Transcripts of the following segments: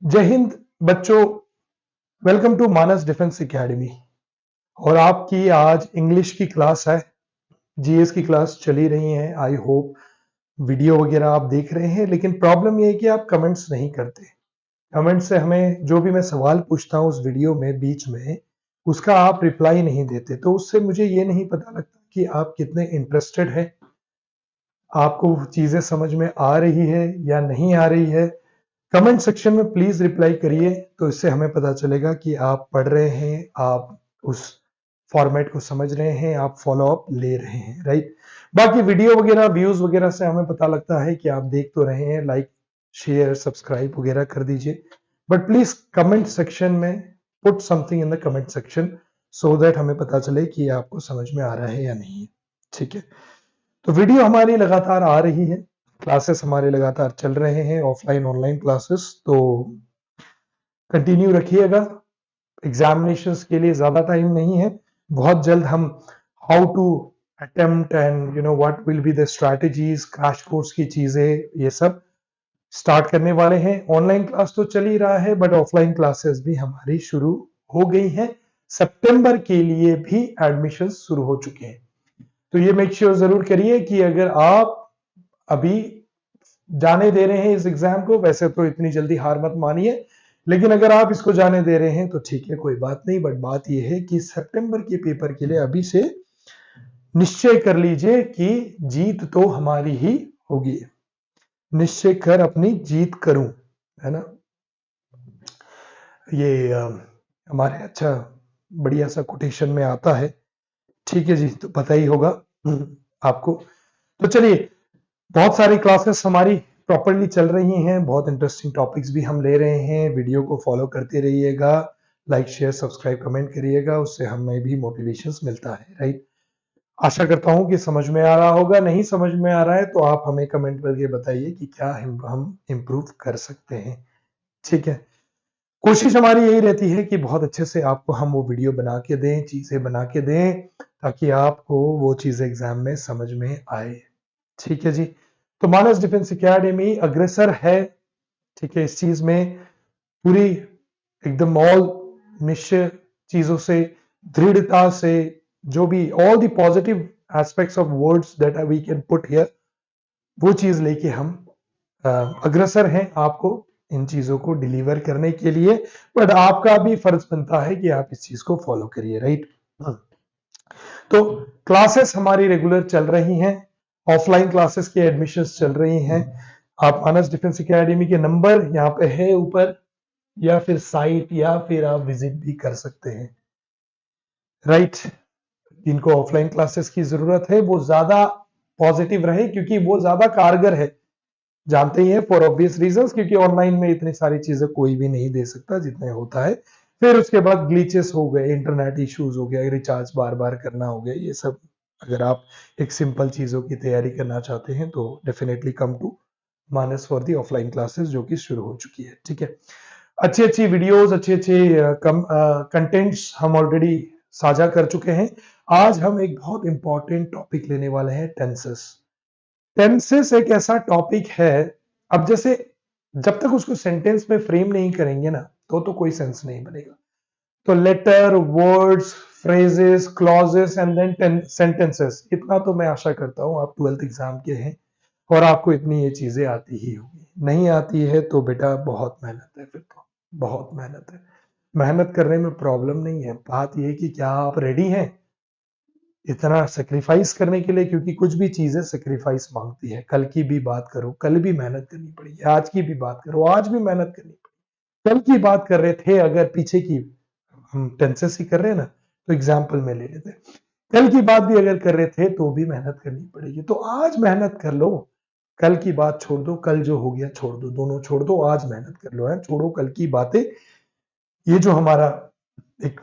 जय हिंद बच्चों, welcome to Manas defence academy. और आपकी आज इंग्लिश की क्लास है, जीएस की क्लास चली रही है। आई होप वीडियो वगैरह आप देख रहे हैं, लेकिन प्रॉब्लम ये है कि आप कमेंट्स नहीं करते। कमेंट से हमें जो भी मैं सवाल पूछता हूँ उस वीडियो में बीच में, उसका आप रिप्लाई नहीं देते, तो उससे मुझे ये नहीं पता लगता कि आप कितने इंटरेस्टेड हैं, आपको चीजें समझ में आ रही है या नहीं आ रही है। कमेंट सेक्शन में प्लीज रिप्लाई करिए, तो इससे हमें पता चलेगा कि आप पढ़ रहे हैं, आप उस फॉर्मेट को समझ रहे हैं, आप फॉलो अप ले रहे हैं, राइट। बाकी वीडियो वगैरह व्यूज वगैरह से हमें पता लगता है कि आप देख तो रहे हैं। लाइक शेयर सब्सक्राइब वगैरह कर दीजिए, बट प्लीज कमेंट सेक्शन में put something in the comment section so that हमें पता चले कि आपको समझ में आ रहा है या नहीं है। ठीक है, तो वीडियो हमारी लगातार आ रही है, क्लासेस हमारे लगातार चल रहे हैं, ऑफलाइन ऑनलाइन क्लासेस, तो कंटिन्यू रखिएगा। एग्जामिनेशंस के लिए ज्यादा टाइम नहीं है, बहुत जल्द हम how to attempt and what will be the strategies, crash course की चीजें, ये सब स्टार्ट करने वाले हैं। ऑनलाइन क्लास तो चल ही रहा है, बट ऑफलाइन क्लासेस भी हमारी शुरू हो गई हैं। सितंबर के लिए भी एडमिशन शुरू हो चुके हैं, तो ये मेक श्योर जरूर करिए कि अगर आप अभी जाने दे रहे हैं इस एग्जाम को, वैसे तो इतनी जल्दी हार मत मानिए, लेकिन अगर आप इसको जाने दे रहे हैं तो ठीक है, कोई बात नहीं। बट बात यह है कि सितंबर के पेपर के लिए अभी से निश्चय कर लीजिए कि जीत तो हमारी ही होगी। निश्चय कर अपनी जीत करूं, है ना। ये हमारे अच्छा बढ़िया सा कोटेशन में आता है। ठीक है जी, तो पता ही होगा आपको। तो चलिए, बहुत सारी क्लासेस हमारी प्रॉपरली चल रही हैं, बहुत इंटरेस्टिंग टॉपिक्स भी हम ले रहे हैं। वीडियो को फॉलो करते रहिएगा, लाइक शेयर सब्सक्राइब कमेंट करिएगा, उससे हमें भी मोटिवेशन मिलता है, राइट। आशा करता हूं कि समझ में आ रहा होगा। नहीं समझ में आ रहा है तो आप हमें कमेंट करके बताइए कि क्या हम इम्प्रूव कर सकते हैं। ठीक है, कोशिश हमारी यही रहती है कि बहुत अच्छे से आपको हम वो वीडियो बना के दें, चीजें बना के दें, ताकि आपको वो चीजें एग्जाम में समझ में आए। ठीक है जी, तो मानस डिफेंस एकेडमी अग्रसर है, ठीक है, इस चीज में पूरी एकदम ऑल निश्चय चीजों से, दृढ़ता से, जो भी all the positive aspects of words that we can put here, वो चीज लेके हम अग्रसर हैं आपको इन चीजों को डिलीवर करने के लिए। बट आपका भी फर्ज बनता है कि आप इस चीज को फॉलो करिए, राइट। तो क्लासेस हमारी रेगुलर चल रही हैं, ऑफलाइन क्लासेस की एडमिशंस चल रही हैं। आप मानस डिफेंस एकेडमी के नंबर यहाँ पे है ऊपर, या फिर साइट, या फिर आप विजिट भी कर सकते हैं, राइट। जिनको ऑफलाइन क्लासेस की जरूरत है वो ज्यादा पॉजिटिव रहे, क्योंकि वो ज्यादा कारगर है, जानते ही हैं, फॉर ऑब्वियस रीजंस, क्योंकि ऑनलाइन में इतनी सारी चीजें कोई भी नहीं दे सकता जितने होता है। फिर उसके बाद ग्लिचेस हो गए, इंटरनेट इश्यूज हो गया, रिचार्ज बार बार करना हो गया, ये सब। अगर आप एक सिंपल चीजों की तैयारी करना चाहते हैं तो definitely come to Manas for the offline classes, जो कि शुरू हो चुकी है। ठीक है, अच्छी अच्छी वीडियोस, अच्छे अच्छे कंटेंट्स हम ऑलरेडी साझा कर चुके हैं। आज हम एक बहुत इंपॉर्टेंट टॉपिक लेने वाले हैं, टेंसेस। टेंसेस एक ऐसा टॉपिक है, अब जैसे जब तक उसको सेंटेंस में फ्रेम नहीं करेंगे ना, तो कोई सेंस नहीं बनेगा। तो letter, words, phrases, clauses and then sentences, इतना तो मैं आशा करता हूं आप 12th एग्जाम के हैं और आपको इतनी ये चीजें आती ही होगी। नहीं आती है तो बेटा बहुत मेहनत है, फिर तो बहुत मेहनत है। मेहनत करने में प्रॉब्लम नहीं है, बात यह है कि क्या आप रेडी हैं इतना सेक्रीफाइस करने के लिए, क्योंकि कुछ भी चीजें सेक्रीफाइस मांगती है। कल की भी बात करो, कल भी मेहनत करनी पड़ेगी। आज की भी बात करो, आज भी मेहनत करनी पड़ेगी। कल की बात कर रहे थे, अगर पीछे की हम टेंसेस ही कर रहे हैं ना, तो एग्जाम्पल में ले लेते हैं। कल की बात भी अगर कर रहे थे तो भी मेहनत करनी पड़ेगी, तो आज मेहनत कर लो। कल की बात छोड़ दो, कल जो हो गया छोड़ दो, दोनों छोड़ दो, आज मेहनत कर लो, है। छोड़ो कल की बातें, ये जो हमारा एक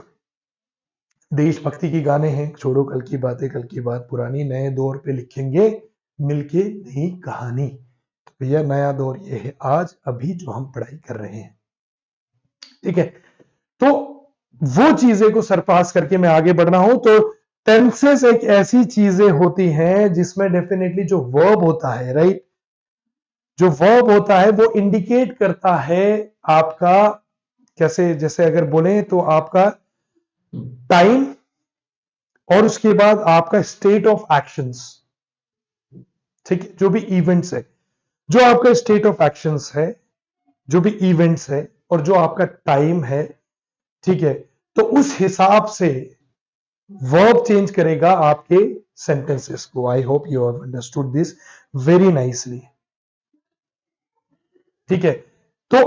देशभक्ति की गाने हैं, छोड़ो कल की बातें, कल की बात पुरानी, नए दौर पे लिखेंगे मिलके नई कहानी। तो भैया नया दौर ये है आज, अभी जो हम पढ़ाई कर रहे हैं, ठीक है। तो वो चीजें को सरपास करके मैं आगे बढ़ना हूं, तो टेंसेस एक ऐसी चीजें होती हैं जिसमें डेफिनेटली जो वर्ब होता है, राइट, जो वर्ब होता है वो इंडिकेट करता है आपका, कैसे, जैसे अगर बोले तो आपका टाइम और उसके बाद आपका स्टेट ऑफ एक्शंस, ठीक है, जो भी इवेंट्स है, जो आपका स्टेट ऑफ एक्शंस है, जो भी इवेंट्स है और जो आपका टाइम है, ठीक है, तो उस हिसाब से वर्ब चेंज करेगा आपके सेंटेंसेस को। I hope you have understood this very nicely, ठीक है। तो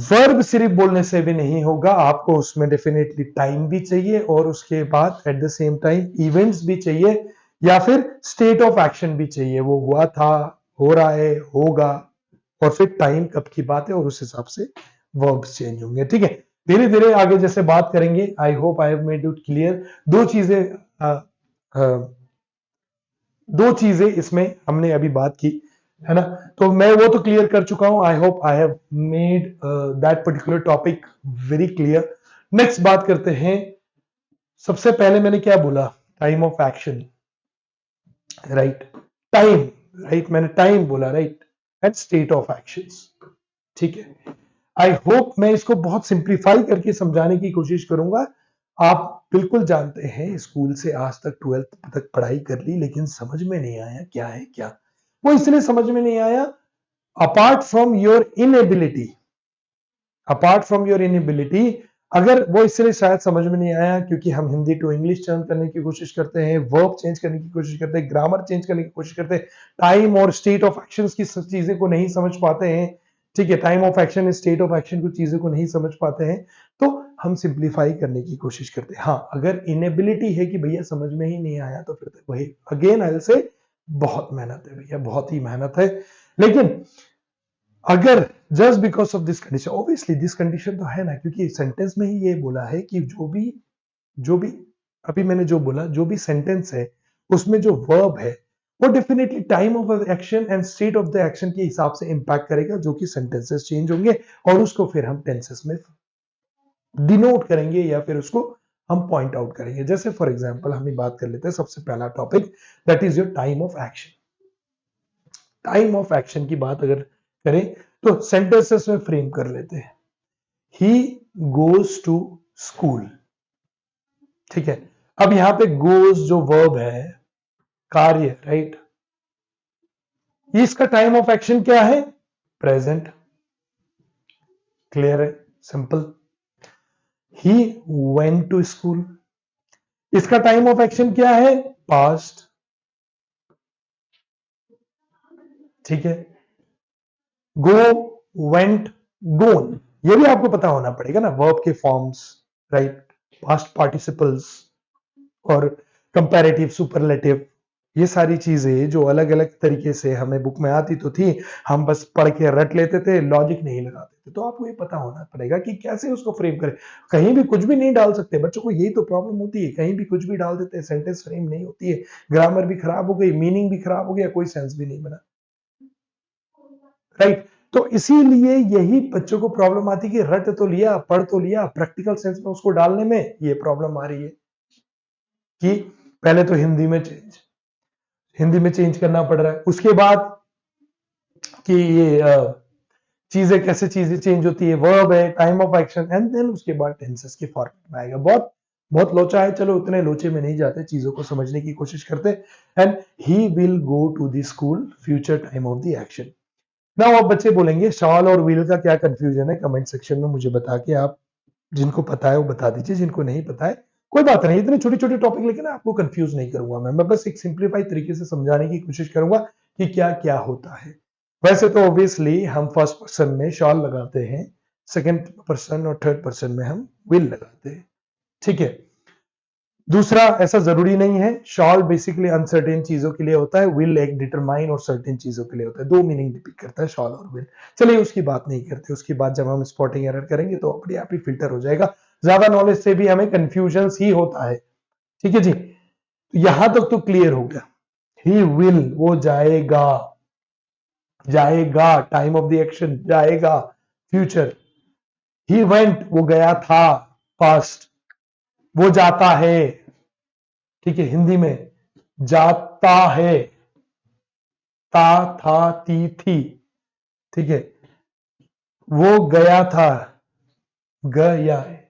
वर्ब सिर्फ बोलने से भी नहीं होगा, आपको उसमें डेफिनेटली टाइम भी चाहिए और उसके बाद at the same time events भी चाहिए या फिर स्टेट ऑफ एक्शन भी चाहिए, वो हुआ था, हो रहा है, होगा, और फिर टाइम कब की बात है और उस हिसाब से वर्ब्स चेंज होंगे, ठीक है। धीरे धीरे आगे जैसे बात करेंगे, I hope I have made it clear. दो चीजें दो चीजें इसमें हमने अभी बात की है ना, तो मैं वो तो क्लियर कर चुका हूं। I hope I have made that particular topic very clear. Next बात करते हैं। सबसे पहले मैंने क्या बोला, time of action, right, time, right, मैंने टाइम बोला, right, and state of actions, ठीक है। आई होप मैं इसको बहुत सिंप्लीफाई करके समझाने की कोशिश करूंगा। आप बिल्कुल जानते हैं, स्कूल से आज तक 12th तक पढ़ाई कर ली लेकिन समझ में नहीं आया क्या है क्या। वो इसलिए समझ में नहीं आया, apart from your inability, apart from your inability, अगर वो इसलिए शायद समझ में नहीं आया क्योंकि हम हिंदी टू इंग्लिश टर्न करने की कोशिश करते हैं, वर्ब चेंज करने की कोशिश करते हैं, ग्रामर चेंज करने की कोशिश करते हैं, टाइम और स्टेट ऑफ एक्शंस की चीजें को नहीं समझ पाते हैं, ठीक है, time of action, state of action कुछ चीजों को नहीं समझ पाते हैं, तो हम सिंप्लीफाई करने की कोशिश करते हैं। हाँ, अगर इनएबिलिटी है कि भैया समझ में ही नहीं आया तो फिर तो वही अगेन आई विल से बहुत मेहनत है भैया, बहुत ही मेहनत है। लेकिन अगर just because of this condition, obviously this condition तो है ना, क्योंकि सेंटेंस में ही ये बोला है कि जो भी अभी मैंने जो बोला, जो भी सेंटेंस है उसमें जो वर्ब है वो definitely time of action and state of the action के हिसाब से इंपैक्ट करेगा, जो कि सेंटेंसेस चेंज होंगे और उसको फिर हम टेंसेस में डिनोट करेंगे या फिर उसको हम पॉइंट आउट करेंगे। जैसे फॉर एग्जांपल हम बात कर लेते हैं सबसे पहला topic, that is your time of action. Time of action की बात अगर करें तो सेंटेंसेस में फ्रेम कर लेते हैं। ही गोज टू स्कूल, ठीक है। अब यहां पे गोज जो वर्ब है, कार्य, राइट, इसका टाइम ऑफ एक्शन क्या है, प्रेजेंट, क्लियर है, simple. He went to school, इसका टाइम ऑफ एक्शन क्या है, पास्ट, ठीक है। गो, वेंट, गोन, ये भी आपको पता होना पड़ेगा ना, वर्ब के फॉर्म्स, राइट, पास्ट पार्टिसिपल्स और कंपैरेटिव, सुपरलेटिव, ये सारी चीजें जो अलग अलग तरीके से हमें बुक में आती तो थी, हम बस पढ़ के रट लेते थे, लॉजिक नहीं लगाते थे। तो आपको ये पता होना पड़ेगा कि कैसे उसको फ्रेम करें। कहीं भी कुछ भी नहीं डाल सकते, बच्चों को यही तो प्रॉब्लम होती है, कहीं भी कुछ भी डाल देते हैं, सेंटेंस फ्रेम नहीं होती है, ग्रामर भी खराब हो गई, मीनिंग भी खराब हो गया, कोई सेंस भी नहीं बना, राइट। तो इसीलिए यही बच्चों को प्रॉब्लम आती है कि रट तो लिया, पढ़ तो लिया, प्रैक्टिकल सेंस में उसको डालने में ये प्रॉब्लम आ रही है कि पहले तो हिंदी में चेंज करना पड़ रहा है, उसके बाद कि ये चीजें कैसे चीजें चेंज होती है, वर्ब है, time of action, and then उसके बाद टेंसेस के फॉर्मेट में आएगा। बहुत बहुत लोचा है, चलो उतने लोचे में नहीं जाते, चीजों को समझने की कोशिश करते। And he will go to the school, future time of the action. Now अब बच्चे बोलेंगे शॉल और विल का क्या कंफ्यूजन है, कमेंट सेक्शन में मुझे बता के आप, जिनको पता है वो बता दीजिए, जिनको नहीं पता है कोई बात नहीं, इतने छोटे छोटे टॉपिक लेके ना आपको कंफ्यूज नहीं करूंगा मैं बस एक सिंप्लीफाइड तरीके से समझाने की कोशिश करूंगा कि क्या क्या होता है। वैसे तो ऑब्वियसली हम फर्स्ट पर्सन में शॉल लगाते हैं, सेकंड पर्सन और थर्ड पर्सन में हम विल लगाते हैं, ठीक है। दूसरा, ऐसा जरूरी नहीं है, शॉल बेसिकली अनसर्टेन चीजों के लिए होता है, विल एक डिटरमाइन और सर्टेन चीजों के लिए होता है, दो मीनिंग डिपिक्ट करता है शॉल और विल। चलिए उसकी बात नहीं करते, उसकी बात जब हम स्पॉटिंग एरर करेंगे तो अपने आप ही फिल्टर हो जाएगा, ज्यादा नॉलेज से भी हमें कंफ्यूजन ही होता है, ठीक है जी। यहां तक तो क्लियर हो गया, ही विल वो जाएगा, जाएगा टाइम ऑफ द एक्शन, जाएगा फ्यूचर। ही वेंट वो गया था, पास्ट, वो जाता है, ठीक है, हिंदी में जाता है, ता था ती थी, ठीक है, वो गया था, गया है।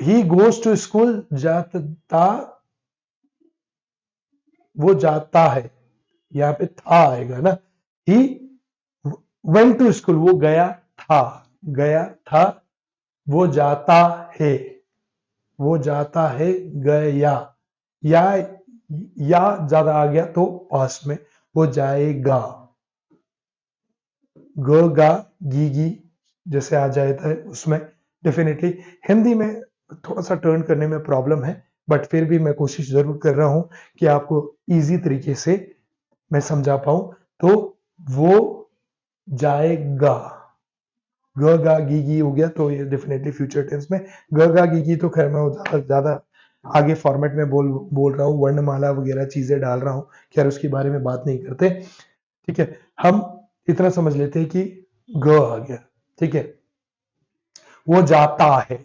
ही गोज टू स्कूल, जाता, वो जाता है, यहाँ पे था आएगा ना। ही वेंट टू स्कूल, वो गया था, गया था, वो जाता है, वो जाता है, गया, या ज्यादा आ गया तो पास्ट में, वो जाएगा, ग गा गी गी जैसे आ जाता है उसमें डेफिनेटली। हिंदी में थोड़ा सा टर्न करने में प्रॉब्लम है, बट फिर भी मैं कोशिश जरूर कर रहा हूं कि आपको इजी तरीके से मैं समझा पाऊं। तो वो जाएगा, ग गा गी गी हो गया, तो ये डेफिनेटली फ्यूचर टेंस में। ग गा गी गी तो खैर मैं ज्यादा आगे फॉर्मेट में बोल रहा हूँ, वर्णमाला वगैरह चीजें डाल रहा हूँ, खैर उसके बारे में बात नहीं करते। ठीक है, हम इतना समझ लेते हैं कि ग आ गया, ठीक है, वो जाता है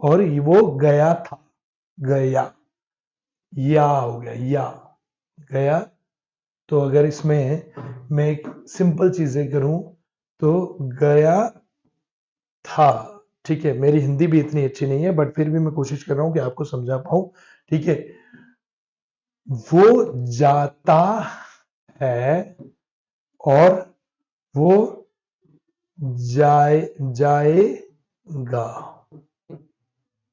और वो गया था, गया, या हो गया, या गया। तो अगर इसमें मैं एक सिंपल चीजें करूं तो गया था, ठीक है। मेरी हिंदी भी इतनी अच्छी नहीं है, बट फिर भी मैं कोशिश कर रहा हूं कि आपको समझा पाऊं, ठीक है। वो जाता है और वो जाएगा,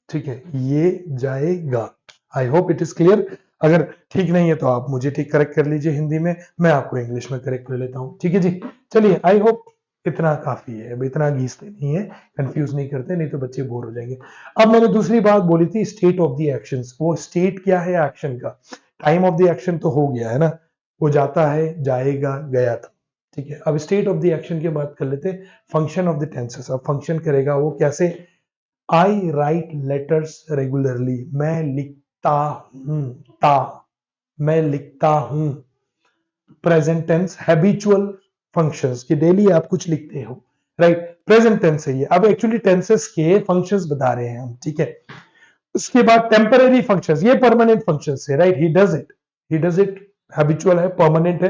ठीक है, ये जाएगा। I hope it is clear. अगर ठीक नहीं है तो आप मुझे ठीक करेक्ट कर लीजिए हिंदी में, मैं आपको इंग्लिश में करेक्ट कर लेता हूं, ठीक है जी। चलिए, आई होप इतना काफी है, अब इतना घीसते नहीं है, कंफ्यूज नहीं करते, नहीं तो बच्चे बोर हो जाएंगे। अब मैंने दूसरी बात बोली थी, स्टेट ऑफ द एक्शंस। वो स्टेट क्या है एक्शन का? टाइम ऑफ द एक्शन तो हो गया है ना, वो जाता है, जाएगा, गया था, ठीक है। अब स्टेट ऑफ द एक्शन की बात कर लेते हैं, फंक्शन ऑफ द टेंसेस। अब फंक्शन करेगा वो कैसे? आई राइट लेटर्स रेगुलरली, मैं लिखता हूं, ता, मैं लिखता हूं। प्रेजेंट टेंस हैबिचुअल फंक्शंस कि डेली आप कुछ लिखते हो, राइट, प्रेजेंट टेंस है ये। अब एक्चुअली टेंसेस के फंक्शंस बता रहे हैं हम, ठीक है। उसके बाद टेम्पररी फंक्शंस, ये परमानेंट फंक्शंस है, right. He does it habitual है, परमानेंट है।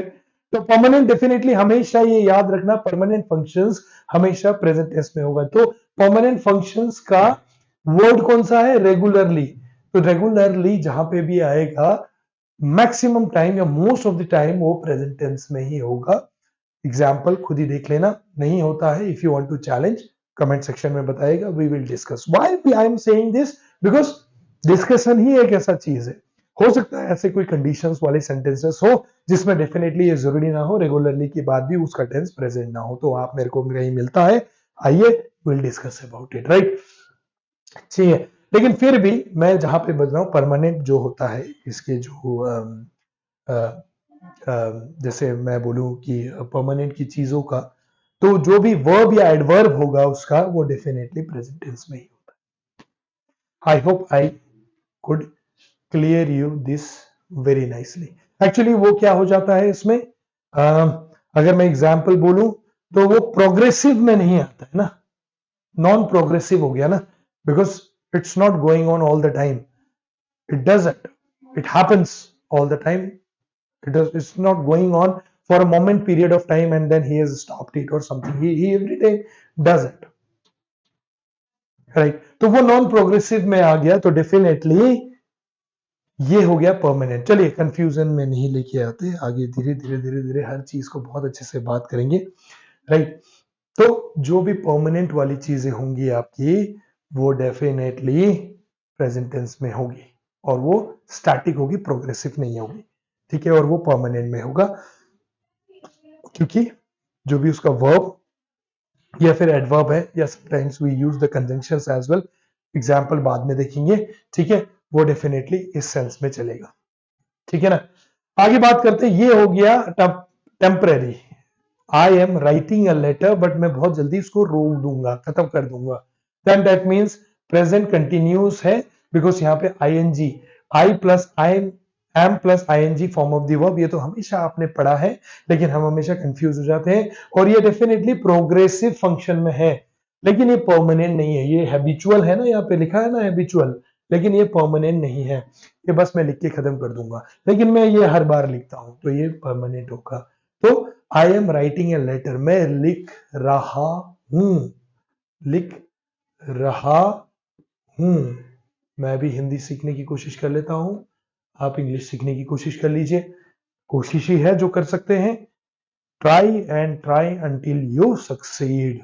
तो परमानेंट डेफिनेटली हमेशा ये याद रखना, परमानेंट फंक्शंस हमेशा प्रेजेंट टेंस में होगा। तो परमानेंट फंक्शंस का वर्ड कौन सा है? रेगुलरली। तो रेगुलरली जहां पे भी आएगा, मैक्सिमम टाइम या मोस्ट ऑफ द टाइम वो प्रेजेंट टेंस में ही होगा। एग्जाम्पल खुद ही देख लेना, नहीं होता है, if you want to challenge comment section में बताएगा, we will discuss. Why I am saying this? Because discussion ही एक ऐसा चीज है, हो सकता है ऐसे कोई कंडीशंस वाले सेंटेंसेस हो जिसमें डेफिनेटली ये जरूरी ना हो रेगुलरली के बाद भी उसका टेंस प्रेजेंट ना हो, तो आप मेरे को कहीं मिलता है, आइए will discuss about it, right. ठीक है, लेकिन फिर भी मैं जहां पे बता रहा हूं परमानेंट जो होता है, इसके जो जैसे मैं बोलूं कि परमानेंट की चीजों का, तो जो भी वर्ब या एडवर्ब होगा उसका, वो डेफिनेटली प्रेजेंट टेंस में ही होता है। I hope I could clear you this very nicely. Actually वो क्या हो जाता है इसमें, अगर मैं एग्जाम्पल बोलूं तो वो प्रोग्रेसिव में नहीं आता है ना, नॉन प्रोग्रेसिव हो गया ना, because it's not going on all the time, it doesn't, it happens all the time, it's not going on for a moment period of time and then he has stopped it or something, he every day does it, right। तो वो non progressive में आ गया, तो definitely ये हो गया permanent. चलिए, confusion में नहीं लेके आते, आगे धीरे धीरे धीरे धीरे हर चीज को बहुत अच्छे से बात करेंगे, राइट। तो जो भी परमानेंट वाली चीजें होंगी आपकी, वो डेफिनेटली प्रेजेंट टेंस में होगी, और वो स्टैटिक होगी, प्रोग्रेसिव नहीं होगी, ठीक है, और वो परमानेंट में होगा, क्योंकि जो भी उसका वर्ब या फिर एडवर्ब है, या sometimes we use the conjunctions as well, example बाद में देखेंगे, ठीक है, वो डेफिनेटली इस सेंस में चलेगा, ठीक है ना। आगे बात करते हैं, ये हो गया temporary. I am writing a letter, but मैं बहुत जल्दी इसको रोक दूंगा, खत्म कर दूंगा, then that means present continuous है, बिकॉज यहाँ पे I N G, I plus I am plus I N G form of the verb, ये तो हमेशा आपने पढ़ा है, लेकिन हम हमेशा कंफ्यूज हो जाते हैं, और ये डेफिनेटली प्रोग्रेसिव फंक्शन में है, लेकिन ये परमानेंट नहीं है, ये हैबिचुअल है ना, यहाँ पे लिखा है ना हैबिचुअल, लेकिन ये परमानेंट नहीं है, ये बस मैं लिख के खत्म कर दूंगा, लेकिन मैं ये हर बार लिखता हूं तो ये परमानेंट होगा। तो I am writing a letter, मैं लिख रहा हूं, लिख रहा हूं। मैं भी हिंदी सीखने की कोशिश कर लेता हूं, आप इंग्लिश सीखने की कोशिश कर लीजिए, कोशिश ही है जो कर सकते हैं। Try and try until you succeed,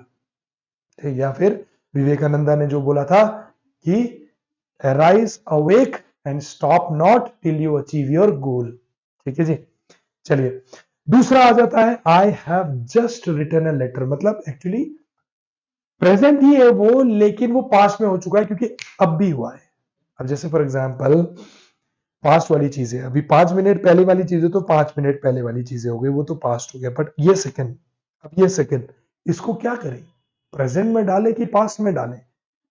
या फिर विवेकानंदा ने जो बोला था कि arise awake and stop not till you achieve your goal. ठीक है जी, चलिए दूसरा आ जाता है I have just written a letter, मतलब एक्चुअली प्रेजेंट ही है वो, लेकिन वो पास्ट में हो चुका है क्योंकि अब भी हुआ है। अब जैसे फॉर एग्जांपल पास्ट वाली चीजें, अभी 5 मिनट पहले वाली चीजें तो 5 मिनट पहले वाली चीजें हो गई, वो तो पास्ट हो गया, बट ये सेकंड, अब ये सेकंड, इसको क्या करें, प्रेजेंट में डालें कि पास्ट में डालें?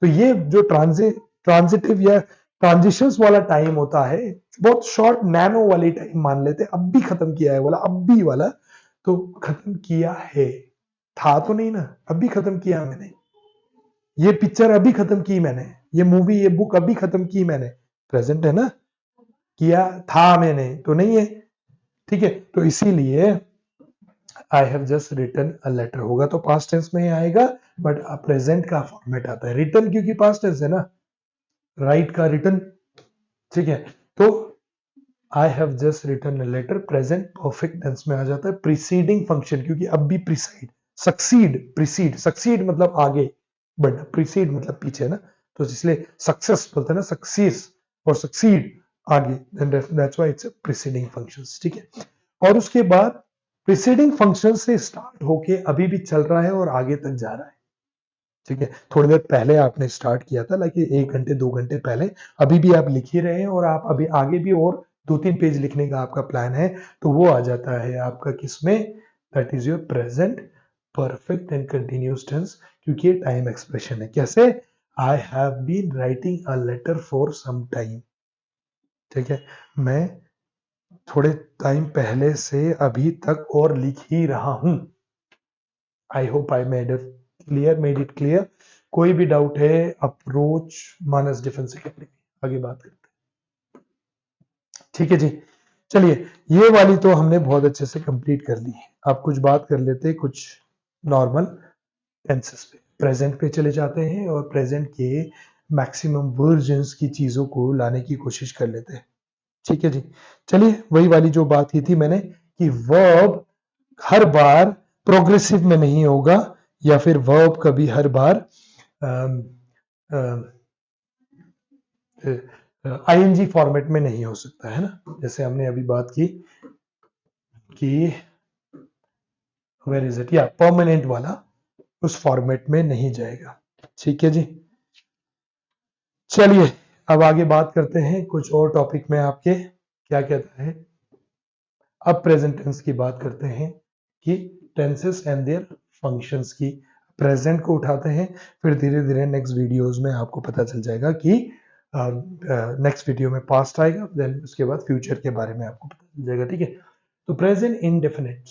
तो ये जो ट्रांजिटिव या ट्रांजिशंस वाला टाइम होता है, बहुत शॉर्ट नैनो वाली टाइम मान लेते हैं, अब भी खत्म किया है वाला, अब भी वाला, तो खत्म किया है, था तो नहीं ना, अभी खत्म किया मैंने, ये पिक्चर अभी खत्म की मैंने, ये मूवी ये बुक अभी खत्म की मैंने, प्रेजेंट है ना, किया था मैंने तो नहीं है। ठीक है, तो इसीलिए I have just written a letter होगा तो पास्ट टेंस में ही आएगा, बट प्रेजेंट का फॉर्मेट आता है, रिटन क्योंकि पास्ट टेंस है ना, राइट का रिटन। ठीक है, तो I have just written a letter present perfect tense में आ जाता है, प्रीसीडिंग फंक्शन क्योंकि अब भी प्रीसाइड, सक्सीड, प्रीसीड, सक्सीड मतलब आगे बढ़ना, प्रीसीड मतलब पीछे ना, तो इसलिए सक्सेस बोलते हैं ना, सक्सेस और सक्सीड आगे, that's why it's preceding functions. ठीक है, और उसके बाद प्रीसीडिंग फंक्शन से स्टार्ट होके अभी भी चल रहा है और आगे तक जा रहा है। ठीक है, थोड़ी देर पहले आपने स्टार्ट किया था, लाइक 1 घंटे 2 घंटे पहले, अभी भी आप लिख ही रहे हैं और आप अभी आगे भी और 2-3 पेज लिखने का आपका प्लान है, तो वो आ जाता है आपका किसमें, that is your present perfect and continuous tense, क्योंकि ये टाइम एक्सप्रेशन है। कैसे, I have been writing a letter for some time. ठीक है, मैं थोड़े टाइम पहले से अभी तक और लिख ही रहा हूं। I hope I made it clear. कोई भी डाउट है, अप्रोच मानस डिफेंस अकेडमी, आगे बात करते हैं। ठीक है जी, चलिए ये वाली तो हमने बहुत अच्छे से कंप्लीट कर ली। अब कुछ बात कर लेते हैं कुछ नॉर्मल टेंसेस पे, प्रेजेंट पे चले जाते हैं और प्रेजेंट के मैक्सिमम वर्जन्स की चीजों को लाने की कोशिश कर लेते हैं। ठीक है जी, चलिए वही वाली जो बात की थी मैंने कि वर्ब हर बार प्रोग्रेसिव में नहीं होगा, या फिर वर्ब कभी हर बार आईएनजी फॉर्मेट में नहीं हो सकता है ना, जैसे हमने अभी बात की कि वेयर इज इट, या परमानेंट वाला उस फॉर्मेट में नहीं जाएगा। ठीक है जी, चलिए अब आगे बात करते हैं कुछ और टॉपिक में आपके क्या कहता है। अब प्रेजेंट टेंस की बात करते हैं कि टेंसेस एंड देयर फंक्शंस की, प्रेजेंट को उठाते हैं, फिर धीरे धीरे नेक्स्ट वीडियोस में आपको पता चल जाएगा कि नेक्स्ट वीडियो में पास्ट आएगा, देन उसके बाद फ्यूचर के बारे में आपको पता चल जाएगा। ठीक है, तो present indefinite,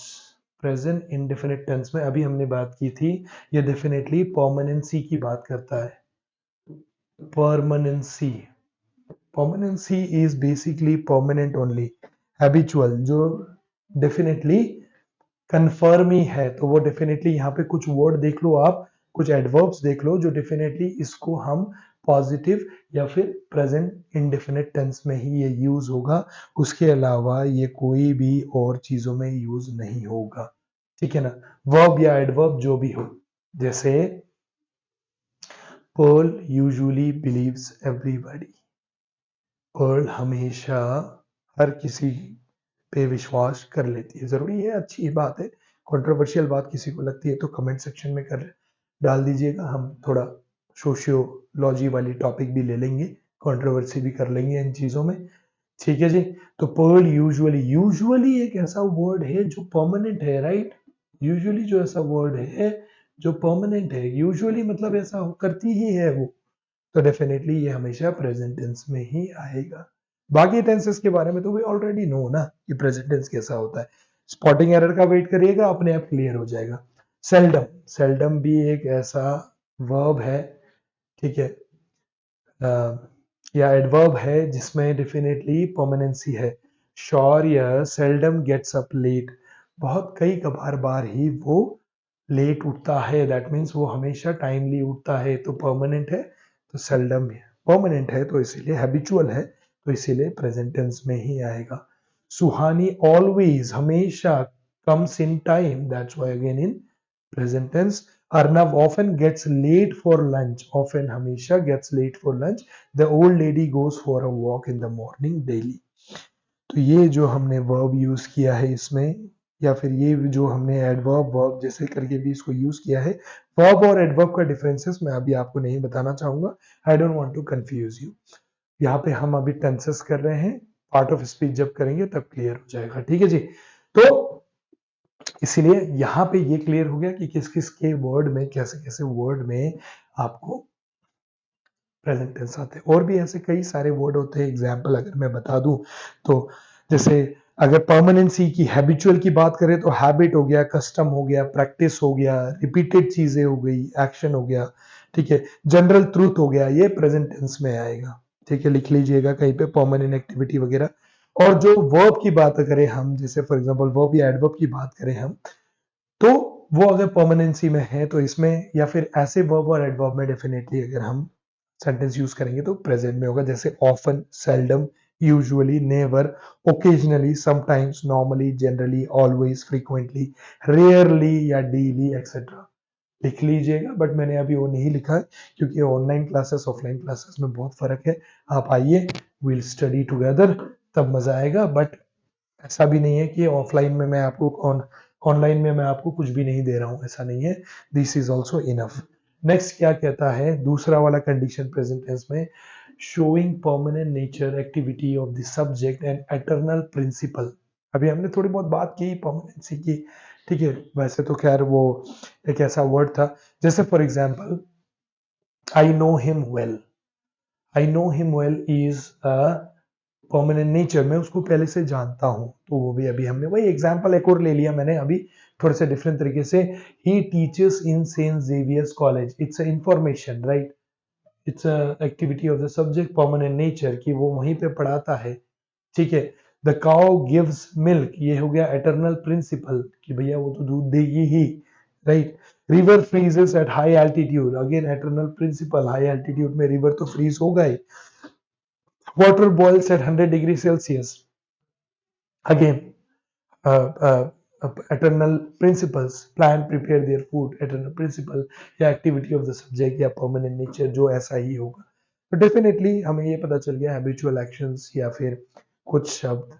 present indefinite tense में अभी हमने बात की थी, ये डेफिनेटली परमानेंसी की बात करता है। Permanency, permanency is basically permanent only, habitual, जो डेफिनेटली कंफर्म ही है, तो वो डेफिनेटली यहाँ पे कुछ वर्ड देख लो आप, कुछ एडवर्ब्स देख लो जो डेफिनेटली इसको हम पॉजिटिव या फिर प्रेजेंट इंडेफिनिट टेंस में ही ये यूज होगा, उसके अलावा ये कोई भी और चीजों में यूज नहीं होगा। ठीक है ना, वर्ब या एडवर्ब जो भी हो, जैसे Pearl usually believes everybody, Pearl हमेशा हर किसी पे विश्वास कर लेती है, जरूरी है, अच्छी बात है, कंट्रोवर्शियल बात किसी को लगती है तो कमेंट सेक्शन में कर डाल दीजिएगा, हम थोड़ा सोशियोलॉजी वाली टॉपिक भी ले लेंगे, कंट्रोवर्सी भी कर लेंगे इन चीजों में। ठीक है जी, तो पर्ल यूजुअली, यूजुअली एक ऐसा वर्ड है जो परमानेंट है, राइट, यूजुअली जो ऐसा वर्ड है जो परमानेंट है, यूजुअली मतलब ऐसा करती ही है वो, तो डेफिनेटली ये हमेशा प्रेजेंट टेंस में ही आएगा। बाकी टेंसेस के बारे में तो वी ऑलरेडी नो ना कि प्रेजेंट टेंस कैसा होता है, स्पॉटिंग एरर का वेट करिएगा, अपने आप क्लियर हो जाएगा। सेल्डम, सेल्डम भी एक ऐसा वर्ब है, ठीक है, या एडवर्ब है जिसमें डेफिनेटली परमानेंसी है। श्योर या सेल्डम गेट्स अप लेट, बहुत कई कभार बार ही वो लेट उठता है, दैट मीन्स वो हमेशा टाइमली उठता है। तो परमानेंट है तो सेल्डम है, परमानेंट है तो इसीलिए हैबिचुअल है तो इसीलिए प्रेजेंट टेंस में ही आएगा। सुहानी ऑलवेज, हमेशा, comes in time, that's why again in present tense. Arnav often gets late for lunch, often हमेशा gets late for lunch। the old lady goes for a walk in the morning daily। तो ये जो हमने verb use किया है इसमें, या फिर ये जो हमने एडवर्ब वर्ब जैसे करके भी इसको यूज किया है, वर्ब और एडवर्ब का डिफरेंसेस मैं अभी आपको नहीं बताना चाहूंगा, I don't want to confuse you. यहाँ पे हम अभी टेंसेस कर रहे हैं, पार्ट ऑफ स्पीच जब करेंगे तब क्लियर हो जाएगा, ठीक है जी। तो इसीलिए यहाँ पे ये क्लियर हो गया कि किस किस के वर्ड में, कैसे कैसे वर्ड में आपको प्रेजेंट टेंस आते हैं। और भी ऐसे कई सारे वर्ड होते हैं, एग्जाम्पल अगर मैं बता दूं तो जैसे अगर परमानेंसी की, हैबिचुअल की बात करें तो हैबिट हो गया, कस्टम हो गया, प्रैक्टिस हो गया, रिपीटेड चीजें हो गई, एक्शन हो गया, ठीक है, जनरल ट्रूथ हो गया, ये प्रेजेंट टेंस में आएगा, ठीक है, लिख लीजिएगा कहीं पे परमानेंट एक्टिविटी वगैरह। और जो वर्ब की बात करें हम, जैसे फॉर एग्जांपल वर्ब या एडवर्ब की बात करें हम, तो वो अगर परमानेंसी में है तो इसमें, या फिर ऐसे वर्ब और एडवर्ब में डेफिनेटली अगर हम सेंटेंस यूज करेंगे तो प्रेजेंट में होगा, जैसे often, seldom, usually, never, occasionally, sometimes, normally, generally, always, frequently, rarely या डेली एक्सेट्रा। लिख लीजिएगा, बट मैंने अभी वो नहीं लिखा है क्योंकि ऑनलाइन क्लासेस ऑफलाइन क्लासेस में बहुत फर्क है। आप आइए, विल स्टडी टुगेदर, तब मजा आएगा। बट ऐसा भी नहीं है कि ऑफलाइन में मैं आपको ऑनलाइन में मैं आपको कुछ भी नहीं दे रहा हूं, ऐसा नहीं है। This is also enough. Next क्या कहता है, दूसरा वाला कंडीशन प्रेजेंट टेंस में, showing permanent nature, activity of the subject and eternal principle. अभी हमने थोड़ी बहुत बात की परमानेंसी की, ठीक है, वैसे तो खैर वो एक ऐसा वर्ड था, जैसे for example I know him well, I know him well is a permanent nature, मैं उसको पहले से जानता हूं, तो वो भी अभी हमने वही एग्जांपल एक और ले लिया मैंने अभी थोड़े से डिफरेंट तरीके से। He teaches in Saint Xavier's College, it's a information, right, it's a activity of the subject permanent nature कि वो वहीं पे पढ़ाता है, ठीक है। द काउ गिव्स मिल्क, ये हो गया एटर्नल प्रिंसिपल कि भैया वो तो दूध देगी ही, right. River freezes at high altitude, again eternal principle, high altitude में रिवर तो फ्रीज होगा ही। Water boils at 100 degree Celsius, again uh, uh, eternal principles, plan prepare their food, eternal principle या activity of the subject या permanent nature, जो ऐसा ही होगा। तो डेफिनेटली हमें ये पता चल गया हैबिचुअल एक्शंस या फिर कुछ शब्द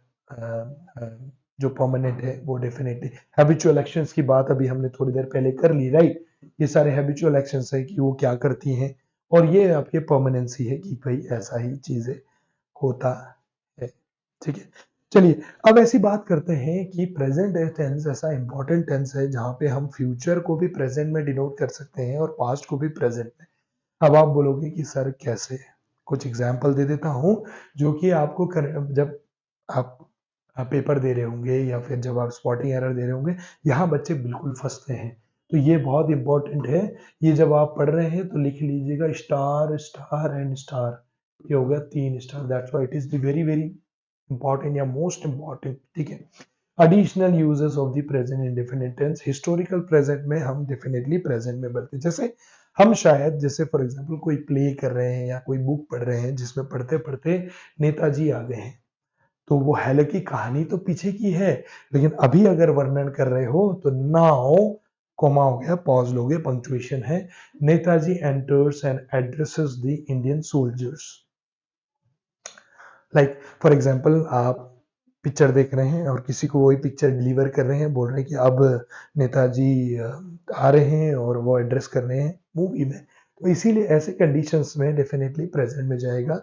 जो परमानेंट है वो डेफिनेटली। हैबिचुअल एक्शंस की बात अभी हमने थोड़ी देर पहले कर ली, राइट। ये सारे हैबिचुअल एक्शंस है कि वो क्या करती हैं, और ये आपके परमानेंसी है कि भाई ऐसा ही चीजें होता है, ठीक है। चलिए अब ऐसी बात करते हैं कि प्रेजेंट टेंस ऐसा इंपॉर्टेंट टेंस है जहां पे हम फ्यूचर को भी प्रेजेंट में डिनोट कर सकते हैं और पास्ट को भी प्रेजेंट में। अब आप बोलोगे कि सर कैसे, कुछ एग्जांपल दे देता हूं जो कि आपको जब आप पेपर दे रहे होंगे या फिर जब आप स्पॉटिंग एरर दे रहे होंगे, यहाँ बच्चे बिल्कुल फंसते हैं। तो ये बहुत इंपॉर्टेंट है, ये जब आप पढ़ रहे हैं तो लिख लीजिएगा स्टार स्टार एंड स्टार, ये हो गया 3 star, that's why it is the very very important या मोस्ट इंपॉर्टेंट, ठीक है। Additional uses of the present indefinite tense, historical present में हम डेफिनेटली प्रेजेंट में बोलते हैं, जैसे हम शायद, जैसे फॉर एग्जांपल कोई प्ले कर रहे हैं या कोई बुक पढ़ रहे हैं जिसमें पढ़ते पढ़ते नेताजी आ गए हैं, तो वो हालांकि कहानी तो पीछे की है, लेकिन अभी अगर वर्णन कर रहे हो तो नाउ कोमा हो गया, पॉज लोगे, पंक्चुएशन है, Netaji enters and addresses the Indian soldiers. Like for example आप पिक्चर देख रहे हैं और किसी को वही पिक्चर डिलीवर कर रहे हैं, बोल रहे हैं कि अब नेताजी आ रहे हैं और वो एड्रेस कर रहे हैं मूवी में, तो इसीलिए ऐसे कंडीशंस में डेफिनेटली प्रेजेंट में जाएगा।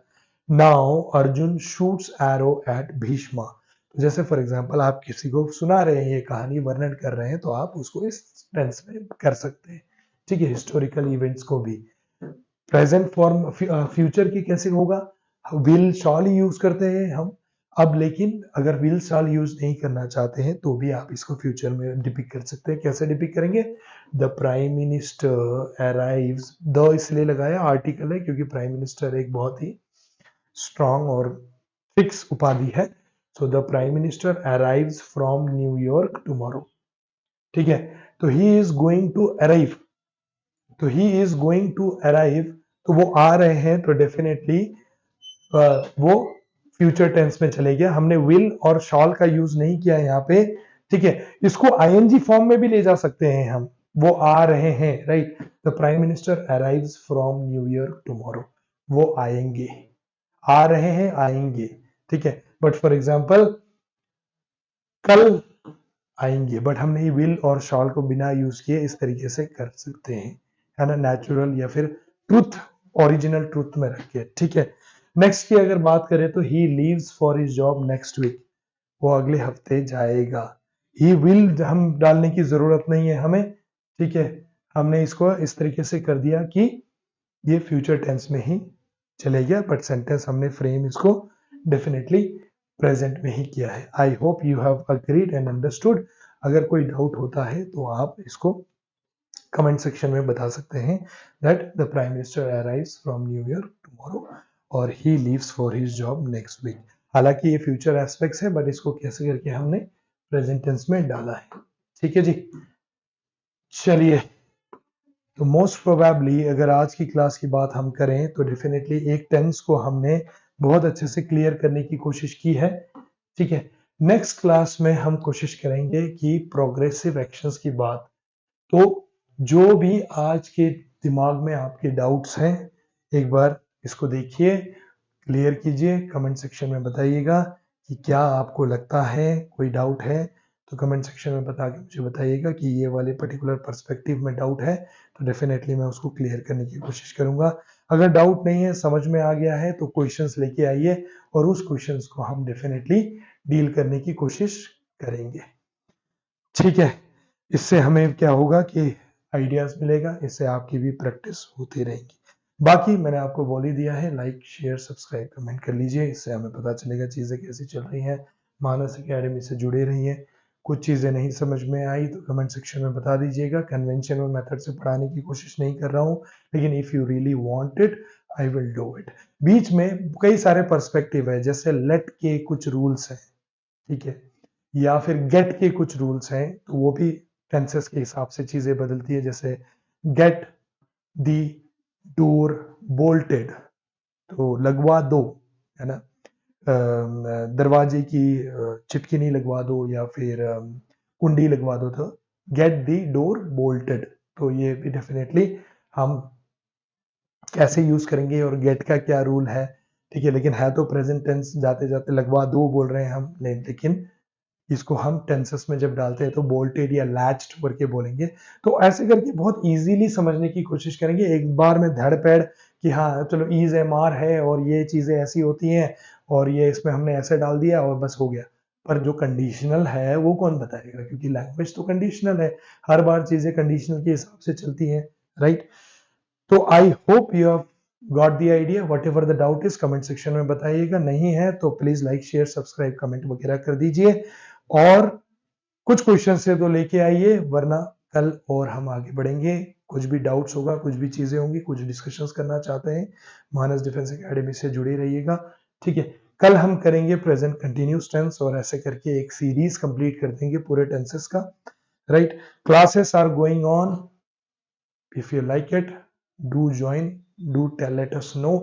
Now Arjun shoots arrow at Bhishma, तो जैसे फॉर एग्जांपल आप किसी को सुना रहे हैं, ये कहानी वर्णन कर रहे हैं, तो आप उसको इस टेंस में कर सकते हैं, ठीक है। हिस्टोरिकल इवेंट्स को भी प्रेजेंट फॉर्म, फ्यूचर की कैसे होगा, विल शॉल यूज करते हैं हम अब, लेकिन अगर विल शॉल यूज नहीं करना चाहते हैं तो भी आप इसको फ्यूचर में डिपिक्ट कर सकते हैं। कैसे डिपिक्ट करेंगे, the prime minister arrives, the इसलिए लगाया, आर्टिकल है क्योंकि प्राइम मिनिस्टर एक बहुत ही स्ट्रॉन्ग और फिक्स उपाधि है। So the prime minister arrives from New York tomorrow. ठीक है, तो he is going to arrive, तो he is going to arrive, तो वो आ रहे हैं, तो डेफिनेटली वो फ्यूचर टेंस में चले गया। हमने विल और शॉल का यूज नहीं किया यहाँ पे। ठीक है, इसको आईएनजी फॉर्म में भी ले जा सकते हैं हम, वो आ रहे हैं, right. The prime minister arrives from New York tomorrow, वो आएंगे, आ रहे हैं, आएंगे। ठीक है, बट फॉर एग्जाम्पल कल आएंगे, बट हमने विल और शॉल को बिना यूज किए इस तरीके से कर सकते हैं, है ना, नेचुरल या फिर ट्रुथ, ओरिजिनल ट्रुथ में रख के। ठीक है, नेक्स्ट की अगर बात करें तो he leaves for his job next week, वो अगले हफ्ते जाएगा। ही विल हम डालने की जरूरत नहीं है हमें। ठीक है, हमने इसको इस तरीके से कर दिया कि ये फ्यूचर टेंस में ही चले गया, बट सेंटेंस हमने फ्रेम इसको डेफिनेटली प्रेजेंट में ही किया है। I hope you have agreed and understood. अगर कोई डाउट होता है तो आप इसको कमेंट सेक्शन में बता सकते हैं that the prime minister arrives from New York tomorrow और he leaves for his job next week. हालांकि ये फ्यूचर एस्पेक्ट्स है, बट इसको कैसे करके हमने प्रेजेंट टेंस में डाला है। ठीक है जी, चलिए, तो मोस्ट प्रोबेबली अगर आज की क्लास की बात हम करें तो डेफिनेटली एक टेंस को हमने बहुत अच्छे से क्लियर करने की कोशिश की है। ठीक है, नेक्स्ट क्लास में हम कोशिश करेंगे कि प्रोग्रेसिव एक्शंस की बात, तो जो भी आज के दिमाग में आपके डाउट्स हैं, एक बार इसको देखिए, क्लियर कीजिए, कमेंट सेक्शन में बताइएगा कि क्या आपको लगता है, कोई डाउट है तो कमेंट सेक्शन में बता के मुझे बताइएगा कि ये वाले पर्टिकुलर पर्सपेक्टिव में डाउट है, तो डेफिनेटली मैं उसको क्लियर करने की कोशिश करूंगा। अगर डाउट नहीं है, समझ में आ गया है, तो क्वेश्चंस लेके आइए और उस क्वेश्चंस को हम डेफिनेटली डील करने की कोशिश करेंगे। ठीक है, इससे हमें क्या होगा कि आइडियाज मिलेगा, इससे आपकी भी प्रैक्टिस होती रहेगी। बाकी मैंने आपको बोल ही दिया है, लाइक शेयर सब्सक्राइब कमेंट कर लीजिए, इससे हमें पता चलेगा चीज़ें कैसी चल रही हैं। मानस एकेडमी से जुड़े रहिए। कुछ चीज़ें नहीं समझ में आई तो कमेंट सेक्शन में बता दीजिएगा। कन्वेंशनल मेथड से पढ़ाने की कोशिश नहीं कर रहा हूँ, लेकिन if you really want it I will do it. बीच में कई सारे पर्सपेक्टिव है, जैसे लेट के कुछ रूल्स हैं, ठीक है, या फिर गेट के कुछ रूल्स हैं, तो वो भी टेंसेस के हिसाब से चीजें बदलती है। जैसे गेट दी डोर बोल्टेड, तो लगवा दो, है ना, दरवाजे की चिटकिनी लगवा दो या फिर कुंडी लगवा दो, तो गेट दी डोर बोल्टेड, तो ये भी डेफिनेटली हम कैसे यूज करेंगे और गेट का क्या रूल है। ठीक है, लेकिन है तो प्रेजेंट टेंस, जाते जाते लगवा दो बोल रहे हैं हम, लेकिन इसको हम टेंसेस में जब डालते हैं तो बोल्टेड या लैच्ड करके बोलेंगे। तो ऐसे करके बहुत इजीली समझने की कोशिश करेंगे, एक बार में धड़ पैड़ कि हाँ चलो ईज एम आर है और ये चीजें ऐसी होती हैं और ये इसमें हमने ऐसे डाल दिया और बस हो गया। पर जो कंडीशनल है वो कौन बताएगा, क्योंकि लैंग्वेज तो कंडीशनल है, हर बार चीजें कंडीशनल के हिसाब से चलती हैं, राइट। तो I hope you have got the idea. What ever the doubt is comment section में बताइएगा, नहीं है तो please like share subscribe comment वगैरह कर दीजिए और कुछ क्वेश्चन से तो लेके आइए, वरना कल और हम आगे बढ़ेंगे। कुछ भी डाउट्स होगा, कुछ भी चीजें होंगी, कुछ डिस्कशंस करना चाहते हैं, मानस डिफेंस एकेडमी से जुड़े रहिएगा। ठीक है, कल हम करेंगे प्रेजेंट कंटिन्यूस टेंस और ऐसे करके एक सीरीज कंप्लीट कर देंगे पूरे टेंसेस का, right. Classes are going on, if you like it do join, do tell let us know.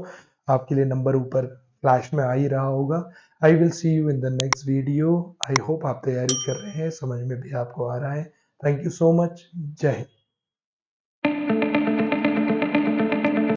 आपके लिए नंबर ऊपर फ्लैश में आ ही रहा होगा। I will see you in the next video. I hope आप तैयारी कर रहे हैं, समझ में भी आपको आ रहा है। थैंक यू सो मच, जय हिंद।